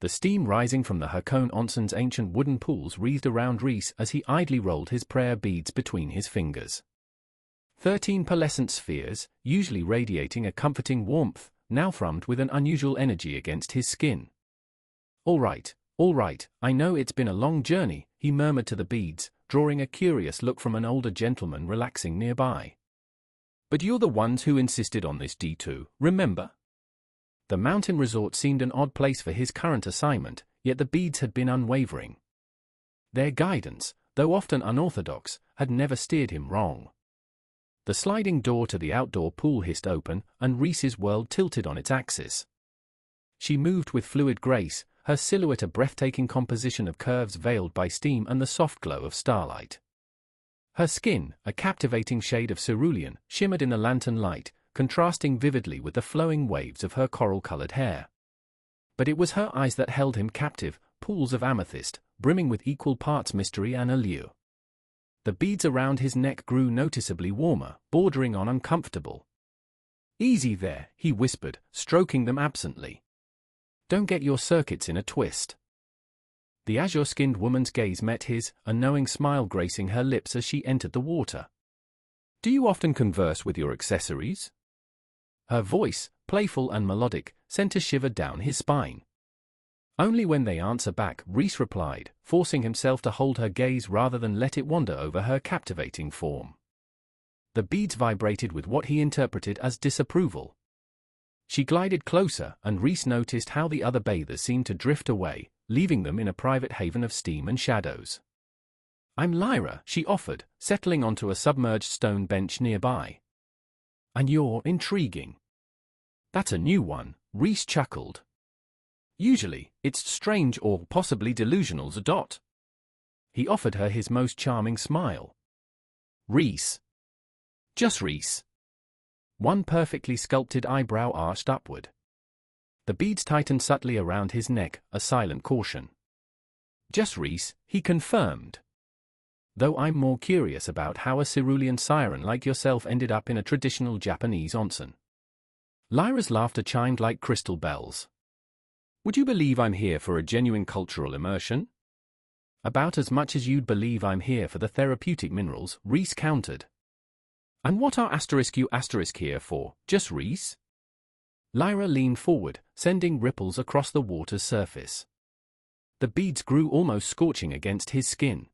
The steam rising from the Hakone Onsen's ancient wooden pools wreathed around Rhys as he idly rolled his prayer beads between his fingers. 13 pearlescent spheres, usually radiating a comforting warmth, now thrummed with an unusual energy against his skin. All right, I know it's been a long journey," he murmured to the beads, drawing a curious look from an older gentleman relaxing nearby. "But you're the ones who insisted on this detour, remember?" The mountain resort seemed an odd place for his current assignment, yet the beads had been unwavering. Their guidance, though often unorthodox, had never steered him wrong. The sliding door to the outdoor pool hissed open, and Rhys's world tilted on its axis. She moved with fluid grace, her silhouette a breathtaking composition of curves veiled by steam and the soft glow of starlight. Her skin, a captivating shade of cerulean, shimmered in the lantern light, contrasting vividly with the flowing waves of her coral-colored hair. But it was her eyes that held him captive, pools of amethyst, brimming with equal parts mystery and allure. The beads around his neck grew noticeably warmer, bordering on uncomfortable. "Easy there," he whispered, stroking them absently. "Don't get your circuits in a twist." The azure-skinned woman's gaze met his, a knowing smile gracing her lips as she entered the water. "Do you often converse with your accessories?" Her voice, playful and melodic, sent a shiver down his spine. "Only when they answer back," Rhys replied, forcing himself to hold her gaze rather than let it wander over her captivating form. The beads vibrated with what he interpreted as disapproval. She glided closer, and Rhys noticed how the other bathers seemed to drift away, leaving them in a private haven of steam and shadows. "I'm Lyra," she offered, settling onto a submerged stone bench nearby. "And you're intriguing." "That's a new one," Rhys chuckled. "Usually, it's strange or possibly delusional." He offered her his most charming smile. "Rhys." "Just Rhys." One perfectly sculpted eyebrow arched upward. The beads tightened subtly around his neck, a silent caution. "Just Rhys," he confirmed. "Though I'm more curious about how a cerulean siren like yourself ended up in a traditional Japanese onsen." Lyra's laughter chimed like crystal bells. "Would you believe I'm here for a genuine cultural immersion?" "About as much as you'd believe I'm here for the therapeutic minerals," Rhys countered. "And what are you here for, just Rhys?" Lyra leaned forward, sending ripples across the water's surface. The beads grew almost scorching against his skin.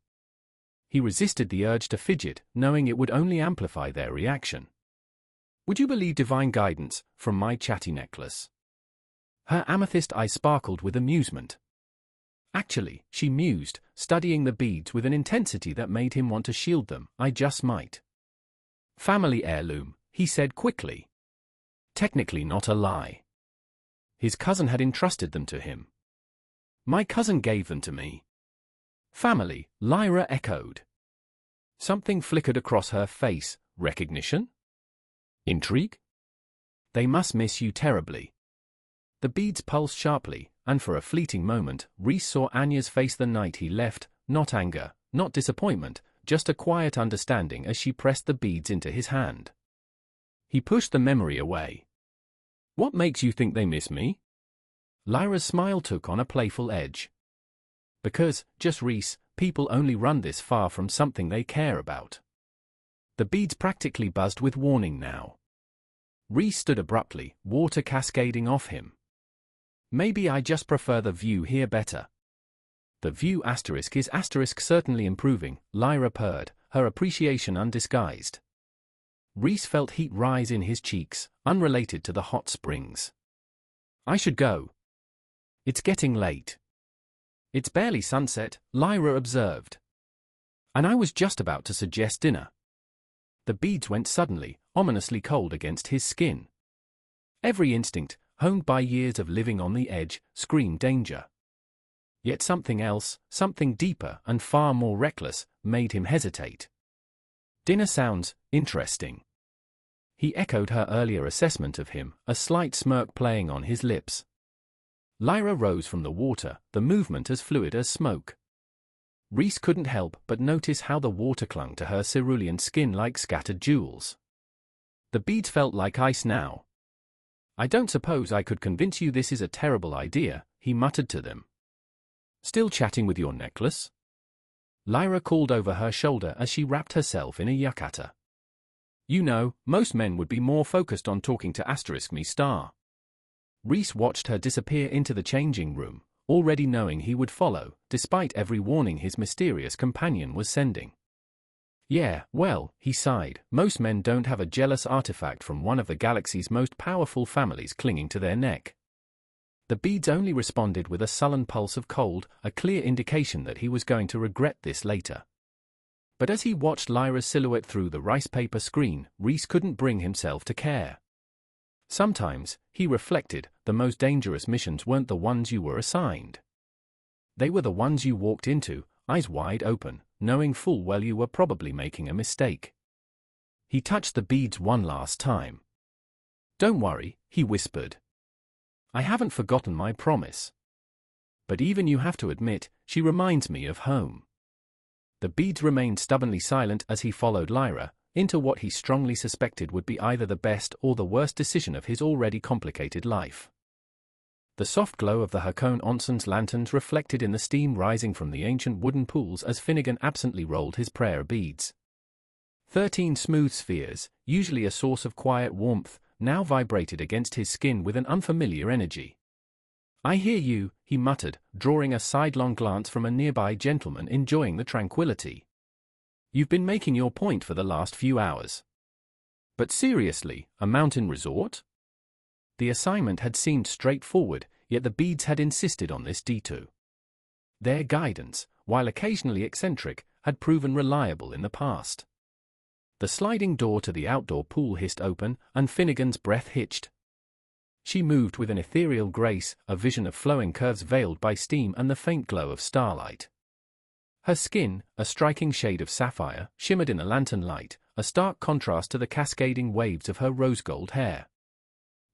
He resisted the urge to fidget, knowing it would only amplify their reaction. "Would you believe divine guidance from my chatty necklace?" Her amethyst eyes sparkled with amusement. "Actually," she mused, studying the beads with an intensity that made him want to shield them, "I just might." "Family heirloom," he said quickly. Technically not a lie. His cousin had entrusted them to him. "My cousin gave them to me." "Family," Lyra echoed. Something flickered across her face. Recognition? Intrigue? "They must miss you terribly." The beads pulsed sharply, and for a fleeting moment, Rhys saw Anya's face the night he left, not anger, not disappointment, just a quiet understanding as she pressed the beads into his hand. He pushed the memory away. "What makes you think they miss me?" Lyra's smile took on a playful edge. "Because, just Rhys, people only run this far from something they care about." The beads practically buzzed with warning now. Rhys stood abruptly, water cascading off him. "Maybe I just prefer the view here better." "The view is certainly improving," Lyra purred, her appreciation undisguised. Rhys felt heat rise in his cheeks, unrelated to the hot springs. "I should go." "It's getting late." "It's barely sunset," Lyra observed. "And I was just about to suggest dinner." The beads went suddenly, ominously cold against his skin. Every instinct, honed by years of living on the edge, screamed danger. Yet something else, something deeper and far more reckless, made him hesitate. "Dinner sounds interesting." He echoed her earlier assessment of him, a slight smirk playing on his lips. Lyra rose from the water, the movement as fluid as smoke. Rhys couldn't help but notice how the water clung to her cerulean skin like scattered jewels. The beads felt like ice now. "I don't suppose I could convince you this is a terrible idea," he muttered to them. Still chatting with your necklace? Lyra called over her shoulder as she wrapped herself in a yukata. You know, most men would be more focused on talking to *me star. Rhys watched her disappear into the changing room, already knowing he would follow, despite every warning his mysterious companion was sending. Yeah, well, he sighed, most men don't have a jealous artifact from one of the galaxy's most powerful families clinging to their neck. The beads only responded with a sullen pulse of cold, a clear indication that he was going to regret this later. But as he watched Lyra's silhouette through the rice paper screen, Rhys couldn't bring himself to care. Sometimes, he reflected, the most dangerous missions weren't the ones you were assigned. They were the ones you walked into, eyes wide open, knowing full well you were probably making a mistake. He touched the beads one last time. Don't worry, he whispered. I haven't forgotten my promise. But even you have to admit, she reminds me of home. The beads remained stubbornly silent as he followed Lyra into what he strongly suspected would be either the best or the worst decision of his already complicated life. The soft glow of the Hakone Onsen's lanterns reflected in the steam rising from the ancient wooden pools as Finnegan absently rolled his prayer beads. 13 smooth spheres, usually a source of quiet warmth, now vibrated against his skin with an unfamiliar energy. I hear you, he muttered, drawing a sidelong glance from a nearby gentleman enjoying the tranquility. You've been making your point for the last few hours. But seriously, a mountain resort? The assignment had seemed straightforward, yet the beads had insisted on this detour. Their guidance, while occasionally eccentric, had proven reliable in the past. The sliding door to the outdoor pool hissed open, and Finnegan's breath hitched. She moved with an ethereal grace, a vision of flowing curves veiled by steam and the faint glow of starlight. Her skin, a striking shade of sapphire, shimmered in the lantern light, a stark contrast to the cascading waves of her rose-gold hair.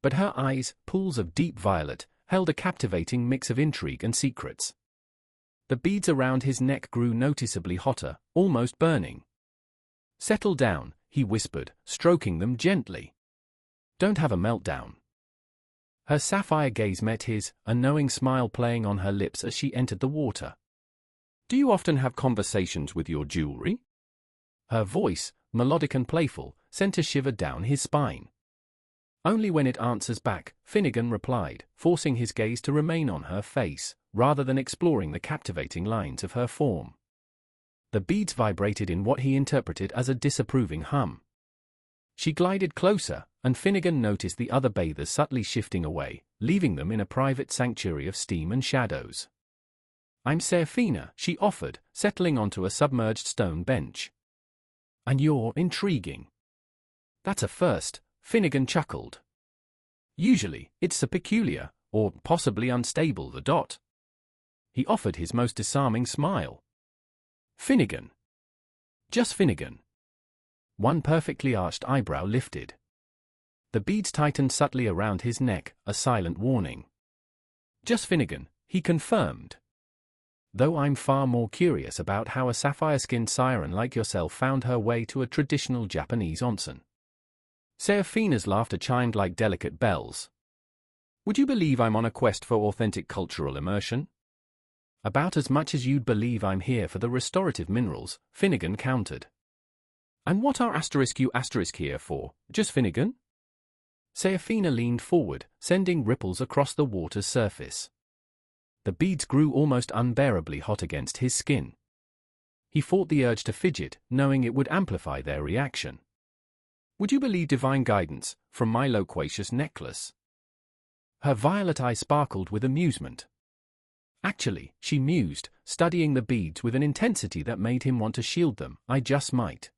But her eyes, pools of deep violet, held a captivating mix of intrigue and secrets. The beads around his neck grew noticeably hotter, almost burning. Settle down, he whispered, stroking them gently. Don't have a meltdown. Her sapphire gaze met his, a knowing smile playing on her lips as she entered the water. Do you often have conversations with your jewelry? Her voice, melodic and playful, sent a shiver down his spine. Only when it answers back, Finnegan replied, forcing his gaze to remain on her face, rather than exploring the captivating lines of her form. The beads vibrated in what he interpreted as a disapproving hum. She glided closer, and Finnegan noticed the other bathers subtly shifting away, leaving them in a private sanctuary of steam and shadows. I'm Seraphina, she offered, settling onto a submerged stone bench. And you're intriguing. That's a first, Finnegan chuckled. Usually, it's a peculiar, or possibly unstable the dot. He offered his most disarming smile. Finnegan. Just Finnegan. One perfectly arched eyebrow lifted. The beads tightened subtly around his neck, a silent warning. Just Finnegan, he confirmed. Though I'm far more curious about how a sapphire-skinned siren like yourself found her way to a traditional Japanese onsen. Seraphina's laughter chimed like delicate bells. Would you believe I'm on a quest for authentic cultural immersion? About as much as you'd believe I'm here for the restorative minerals, Finnegan countered. And what are *U* here for, just Finnegan? Seraphina leaned forward, sending ripples across the water's surface. The beads grew almost unbearably hot against his skin. He fought the urge to fidget, knowing it would amplify their reaction. Would you believe divine guidance, from my loquacious necklace? Her violet eye sparkled with amusement. Actually, she mused, studying the beads with an intensity that made him want to shield them, I just might.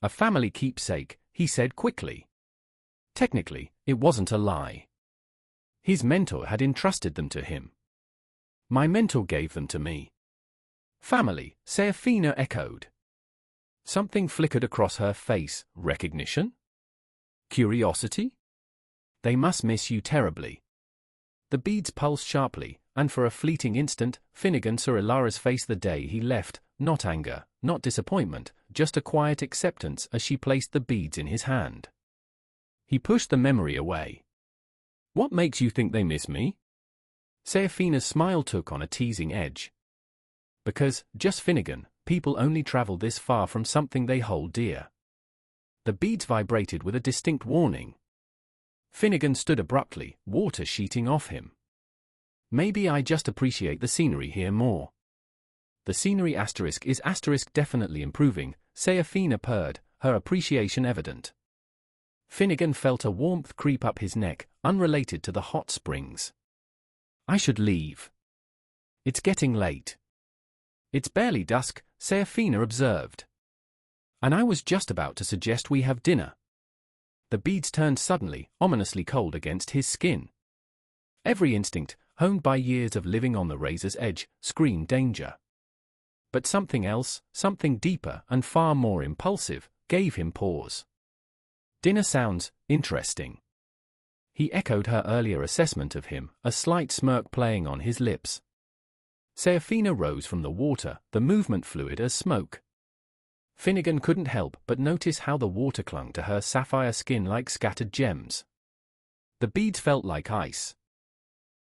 A family keepsake, he said quickly. Technically, it wasn't a lie. His mentor had entrusted them to him. My mentor gave them to me. Family, Seraphina echoed. Something flickered across her face, recognition? Curiosity? They must miss you terribly. The beads pulsed sharply, and for a fleeting instant, Finnegan saw Ilara's face the day he left, not anger, not disappointment, just a quiet acceptance as she placed the beads in his hand. He pushed the memory away. What makes you think they miss me? Serafina's smile took on a teasing edge. Because, just Finnegan, people only travel this far from something they hold dear. The beads vibrated with a distinct warning. Finnegan stood abruptly, water sheeting off him. Maybe I just appreciate the scenery here more. The scenery is definitely improving, Serafina purred, her appreciation evident. Finnegan felt a warmth creep up his neck, unrelated to the hot springs. I should leave. It's getting late. It's barely dusk, Serafina observed. And I was just about to suggest we have dinner. The beads turned suddenly, ominously cold against his skin. Every instinct, honed by years of living on the razor's edge, screamed danger. But something else, something deeper and far more impulsive, gave him pause. Dinner sounds interesting. He echoed her earlier assessment of him, a slight smirk playing on his lips. Serafina rose from the water, the movement fluid as smoke. Finnegan couldn't help but notice how the water clung to her sapphire skin like scattered gems. The beads felt like ice.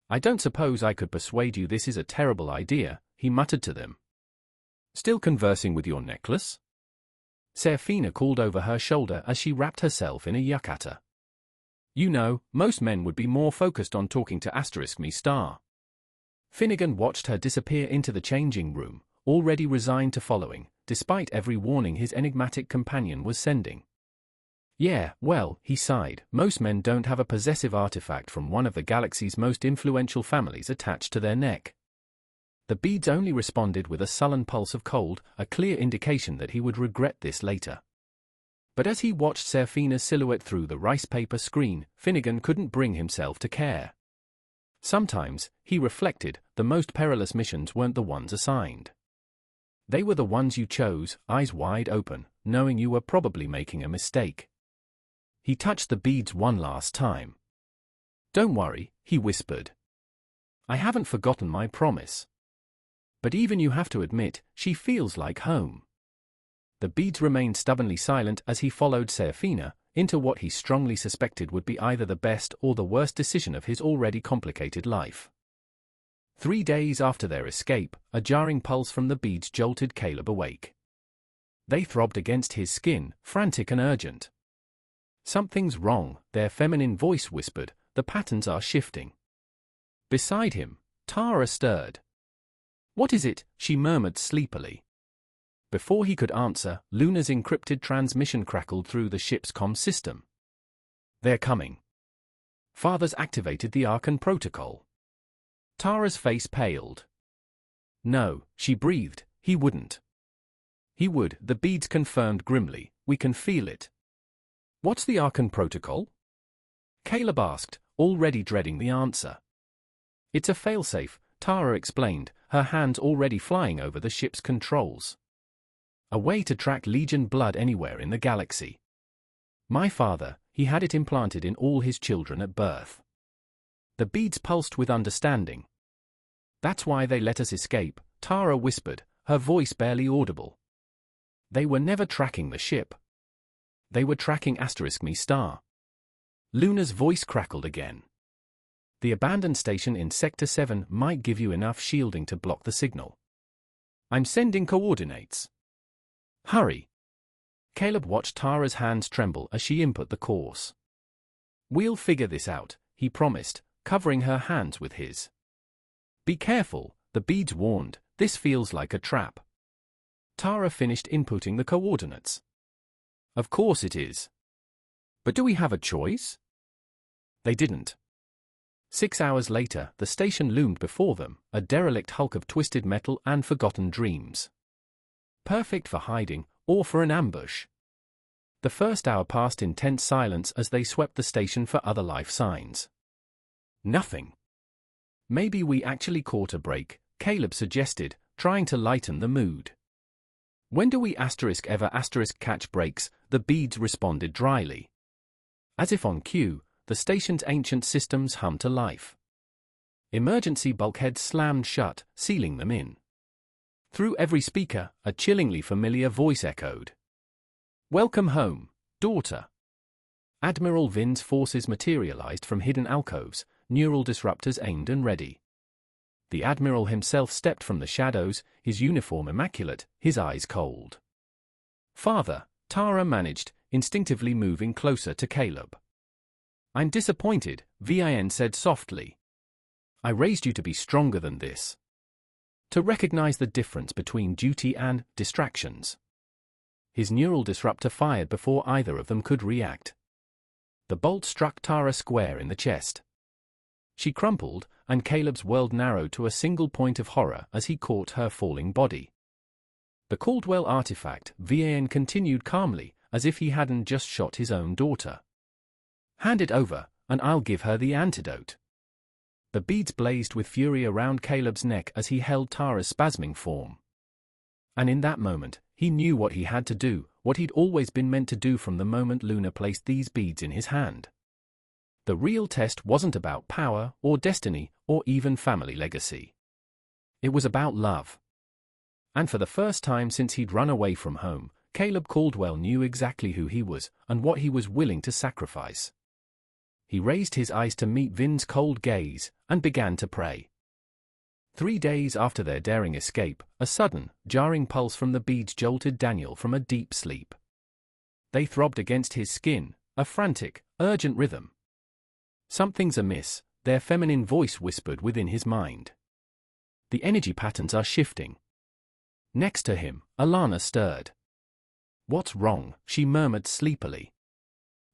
I don't suppose I could persuade you this is a terrible idea, he muttered to them. Still conversing with your necklace? Serafina called over her shoulder as she wrapped herself in a yukata. You know, most men would be more focused on talking to *me star. Finnegan watched her disappear into the changing room, already resigned to following, despite every warning his enigmatic companion was sending. Yeah, well, he sighed, most men don't have a possessive artifact from one of the galaxy's most influential families attached to their neck. The beads only responded with a sullen pulse of cold, a clear indication that he would regret this later. But as he watched Serafina's silhouette through the rice paper screen, Finnegan couldn't bring himself to care. Sometimes, he reflected, the most perilous missions weren't the ones assigned. They were the ones you chose, eyes wide open, knowing you were probably making a mistake. He touched the beads one last time. Don't worry, he whispered. I haven't forgotten my promise. But even you have to admit, she feels like home. The beads remained stubbornly silent as he followed Serafina into what he strongly suspected would be either the best or the worst decision of his already complicated life. 3 days after their escape, a jarring pulse from the beads jolted Caleb awake. They throbbed against his skin, frantic and urgent. Something's wrong, their feminine voice whispered, the patterns are shifting. Beside him, Tara stirred. What is it? She murmured sleepily. Before he could answer, Luna's encrypted transmission crackled through the ship's comm system. They're coming. Father's activated the Archon protocol. Tara's face paled. No, she breathed, he wouldn't. He would, the beads confirmed grimly, we can feel it. What's the Archon protocol? Caleb asked, already dreading the answer. It's a failsafe, Tara explained, her hands already flying over the ship's controls. A way to track Legion blood anywhere in the galaxy. My father, he had it implanted in all his children at birth. The beads pulsed with understanding. That's why they let us escape, Tara whispered, her voice barely audible. They were never tracking the ship. They were tracking *me star. Luna's voice crackled again. The abandoned station in Sector 7 might give you enough shielding to block the signal. I'm sending coordinates. Hurry. Caleb watched Tara's hands tremble as she input the course. We'll figure this out, he promised, covering her hands with his. Be careful, the beads warned, this feels like a trap. Tara finished inputting the coordinates. Of course it is. But do we have a choice? They didn't. 6 hours later, the station loomed before them, a derelict hulk of twisted metal and forgotten dreams. Perfect for hiding, or for an ambush. The first hour passed in tense silence as they swept the station for other life signs. Nothing. Maybe we actually caught a break, Caleb suggested, trying to lighten the mood. When do we ever catch breaks? The beads responded dryly. As if on cue, the station's ancient systems hummed to life. Emergency bulkheads slammed shut, sealing them in. Through every speaker, a chillingly familiar voice echoed. Welcome home, daughter. Admiral Vin's forces materialized from hidden alcoves, neural disruptors aimed and ready. The Admiral himself stepped from the shadows, his uniform immaculate, his eyes cold. "Father," Tara managed, instinctively moving closer to Caleb. "I'm disappointed," Vin said softly. "I raised you to be stronger than this. To recognize the difference between duty and distractions." His neural disruptor fired before either of them could react. The bolt struck Tara square in the chest. She crumpled, and Caleb's world narrowed to a single point of horror as he caught her falling body. "The Caldwell artifact," Vin continued calmly, as if he hadn't just shot his own daughter. "Hand it over, and I'll give her the antidote." The beads blazed with fury around Caleb's neck as he held Tara's spasming form. And in that moment, he knew what he had to do, what he'd always been meant to do from the moment Luna placed these beads in his hand. The real test wasn't about power, or destiny, or even family legacy. It was about love. And for the first time since he'd run away from home, Caleb Caldwell knew exactly who he was and what he was willing to sacrifice. He raised his eyes to meet Vin's cold gaze, and began to pray. 3 days after their daring escape, a sudden, jarring pulse from the beads jolted Daniel from a deep sleep. They throbbed against his skin, a frantic, urgent rhythm. "Something's amiss," their feminine voice whispered within his mind. "The energy patterns are shifting." Next to him, Alana stirred. "What's wrong?" she murmured sleepily.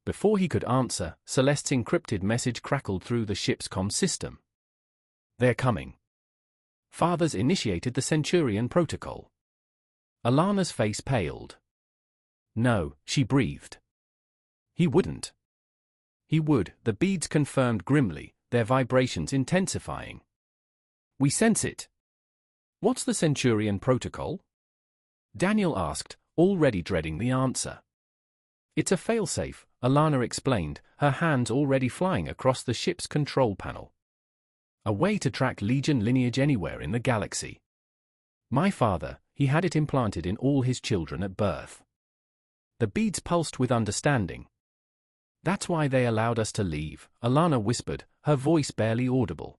Before he could answer, Celeste's encrypted message crackled through the ship's comm system. "They're coming." Father's initiated the Centurion protocol. Alana's face paled. "No," she breathed. "He wouldn't." "He would," the beads confirmed grimly, their vibrations intensifying. "We sense it." "What's the Centurion protocol?" Daniel asked, already dreading the answer. "It's a failsafe," Alana explained, her hands already flying across the ship's control panel. "A way to track Legion lineage anywhere in the galaxy. My father, he had it implanted in all his children at birth." The beads pulsed with understanding. "That's why they allowed us to leave," Alana whispered, her voice barely audible.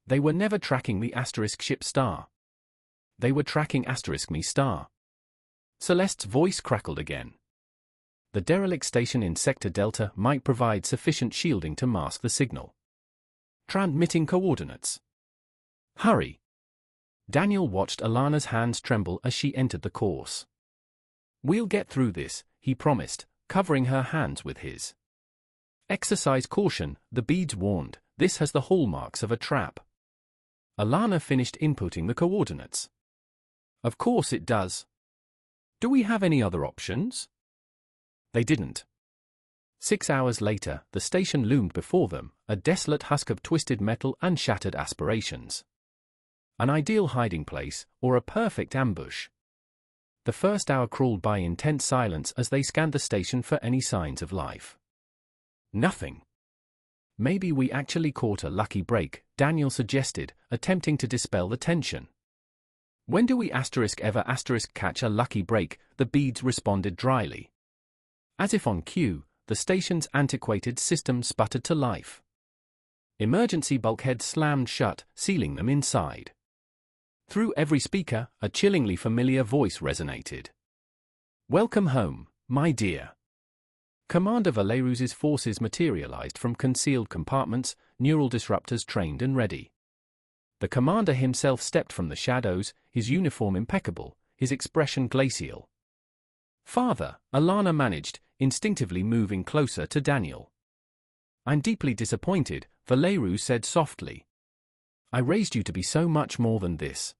"They were never tracking the asterisk ship star. They were tracking *me star." Celeste's voice crackled again. "The derelict station in Sector Delta might provide sufficient shielding to mask the signal. Transmitting coordinates. Hurry." Daniel watched Alana's hands tremble as she entered the course. "We'll get through this," he promised, covering her hands with his. "Exercise caution," the beads warned, "this has the hallmarks of a trap." Alana finished inputting the coordinates. "Of course it does. Do we have any other options?" They didn't. 6 hours later, the station loomed before them, a desolate husk of twisted metal and shattered aspirations. An ideal hiding place, or a perfect ambush. The first hour crawled by in tense silence as they scanned the station for any signs of life. Nothing. "Maybe we actually caught a lucky break," Daniel suggested, attempting to dispel the tension. "When do we ever catch a lucky break?" the beads responded dryly. As if on cue, the station's antiquated system sputtered to life. Emergency bulkheads slammed shut, sealing them inside. Through every speaker, a chillingly familiar voice resonated. "Welcome home, my dear." Commander Valerous's forces materialized from concealed compartments, neural disruptors trained and ready. The commander himself stepped from the shadows, his uniform impeccable, his expression glacial. "Father," Alana managed, instinctively moving closer to Daniel. "I'm deeply disappointed," Valero said softly. "I raised you to be so much more than this.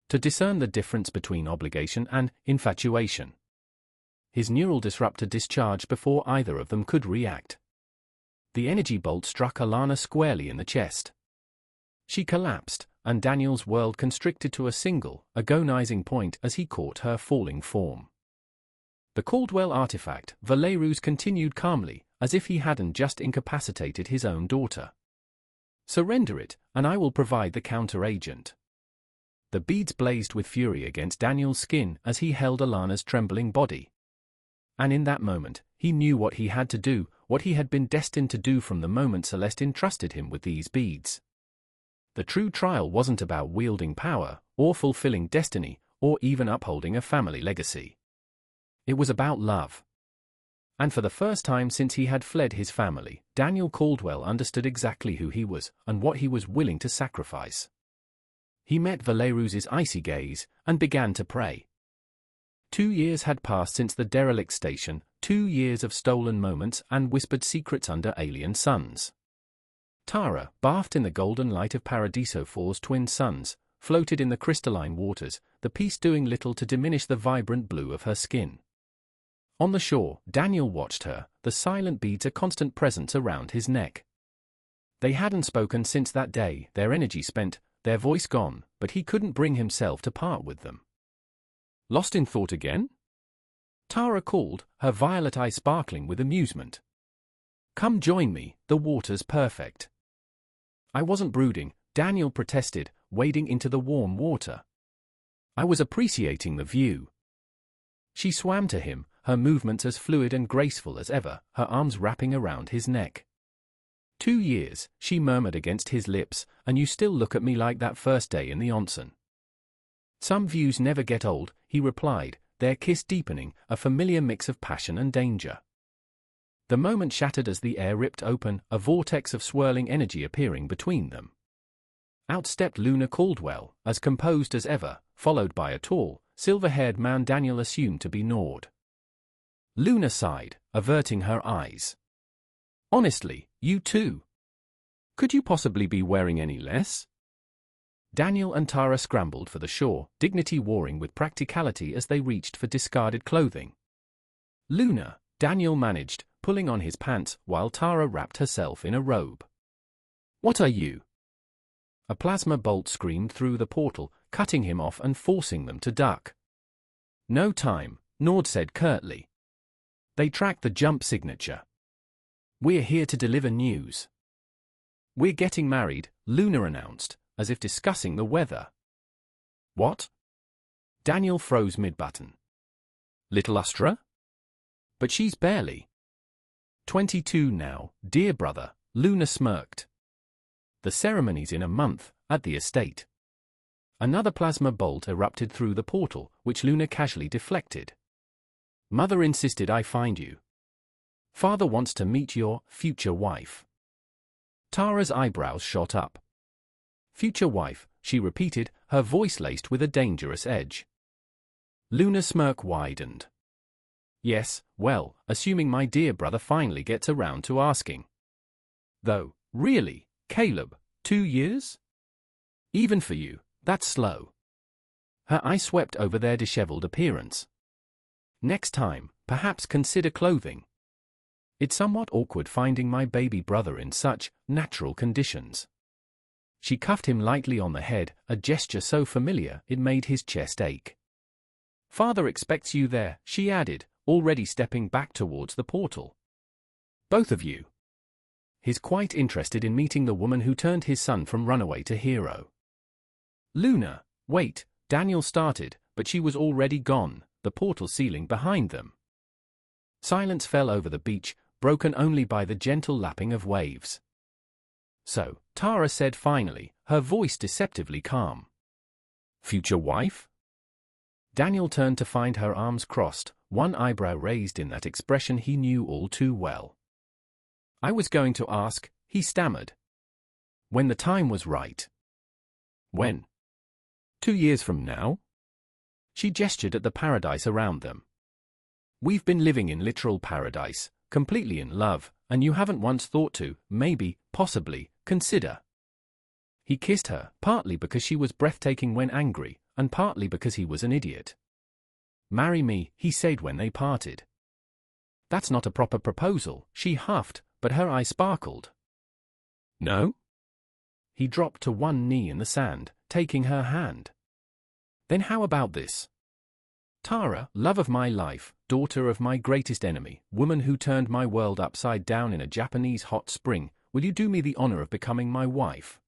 To discern the difference between obligation and infatuation." His neural disruptor discharged before either of them could react. The energy bolt struck Alana squarely in the chest. She collapsed, and Daniel's world constricted to a single, agonizing point as he caught her falling form. "The Caldwell artifact," Valero's continued calmly, as if he hadn't just incapacitated his own daughter. "Surrender it, and I will provide the counter-agent." The beads blazed with fury against Daniel's skin as he held Alana's trembling body. And in that moment, he knew what he had to do, what he had been destined to do from the moment Celeste entrusted him with these beads. The true trial wasn't about wielding power, or fulfilling destiny, or even upholding a family legacy. It was about love. And for the first time since he had fled his family, Daniel Caldwell understood exactly who he was and what he was willing to sacrifice. He met Valerus's icy gaze and began to pray. 2 years had passed since the derelict station, 2 years of stolen moments and whispered secrets under alien suns. Tara, bathed in the golden light of Paradiso 4's twin suns, floated in the crystalline waters, the peace doing little to diminish the vibrant blue of her skin. On the shore, Daniel watched her, the silent beads a constant presence around his neck. They hadn't spoken since that day, their energy spent, their voice gone, but he couldn't bring himself to part with them. Lost in thought again? Tara called, her violet eye sparkling with amusement. Come join me, the water's perfect. I wasn't brooding, Daniel protested, wading into the warm water. I was appreciating the view. She swam to him, her movements as fluid and graceful as ever, her arms wrapping around his neck. 2 years, she murmured against his lips, and you still look at me like that first day in the onsen. Some views never get old, he replied, their kiss deepening, a familiar mix of passion and danger. The moment shattered as the air ripped open, a vortex of swirling energy appearing between them. Out stepped Luna Caldwell, as composed as ever, followed by a tall, silver-haired man Daniel assumed to be Nord. Luna sighed, averting her eyes. Honestly, you too. Could you possibly be wearing any less? Daniel and Tara scrambled for the shore, dignity warring with practicality as they reached for discarded clothing. Luna, Daniel managed, pulling on his pants while Tara wrapped herself in a robe. What are you? A plasma bolt screamed through the portal, cutting him off and forcing them to duck. No time, Nord said curtly. They tracked the jump signature. We're here to deliver news. We're getting married, Luna announced, as if discussing the weather. What? Daniel froze mid-button. Little Ustra? But she's barely 22 now, dear brother, Luna smirked. The ceremony's in a month, at the estate. Another plasma bolt erupted through the portal, which Luna casually deflected. Mother insisted I find you. Father wants to meet your future wife. Tara's eyebrows shot up. Future wife, she repeated, her voice laced with a dangerous edge. Luna's smirk widened. Yes, well, assuming my dear brother finally gets around to asking. Though, really, Caleb, 2 years? Even for you, that's slow. Her eye swept over their disheveled appearance. Next time, perhaps consider clothing. It's somewhat awkward finding my baby brother in such natural conditions. She cuffed him lightly on the head, a gesture so familiar it made his chest ache. Father expects you there, she added, already stepping back towards the portal. Both of you. He's quite interested in meeting the woman who turned his son from runaway to hero. Luna, wait, Daniel started, but she was already gone, the portal sealing behind them. Silence fell over the beach, broken only by the gentle lapping of waves. So, Tara said finally, her voice deceptively calm. Future wife? Daniel turned to find her arms crossed, one eyebrow raised in that expression he knew all too well. I was going to ask, he stammered. When the time was right. When? 2 years from now? She gestured at the paradise around them. We've been living in literal paradise, completely in love, and you haven't once thought to, maybe, possibly, consider. He kissed her, partly because she was breathtaking when angry, and partly because he was an idiot. Marry me, he said when they parted. That's not a proper proposal, she huffed, but her eye sparkled. No? He dropped to one knee in the sand, taking her hand. Then how about this? Tara, love of my life, daughter of my greatest enemy, woman who turned my world upside down in a Japanese hot spring, will you do me the honor of becoming my wife?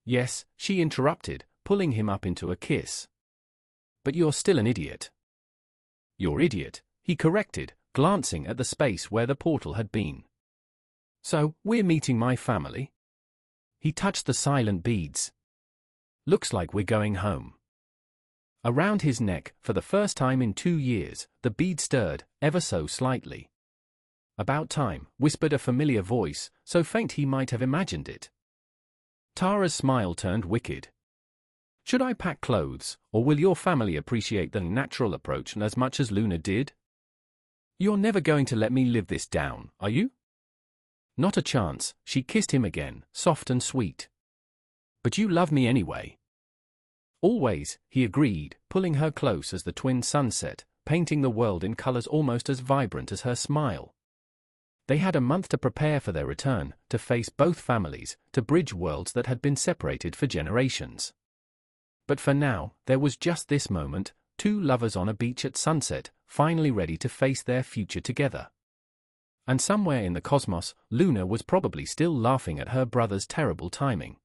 Yes, she interrupted, pulling him up into a kiss. But you're still an idiot. You're idiot, he corrected, glancing at the space where the portal had been. So, we're meeting my family? He touched the silent beads. Looks like we're going home. Around his neck, for the first time in 2 years, the bead stirred, ever so slightly. About time, whispered a familiar voice, so faint he might have imagined it. Tara's smile turned wicked. Should I pack clothes, or will your family appreciate the natural approach as much as Luna did? You're never going to let me live this down, are you? Not a chance, she kissed him again, soft and sweet. But you love me anyway. Always, he agreed, pulling her close as the twin suns set, painting the world in colors almost as vibrant as her smile. They had a month to prepare for their return, to face both families, to bridge worlds that had been separated for generations. But for now, there was just this moment, 2 lovers on a beach at sunset, finally ready to face their future together. And somewhere in the cosmos, Luna was probably still laughing at her brother's terrible timing.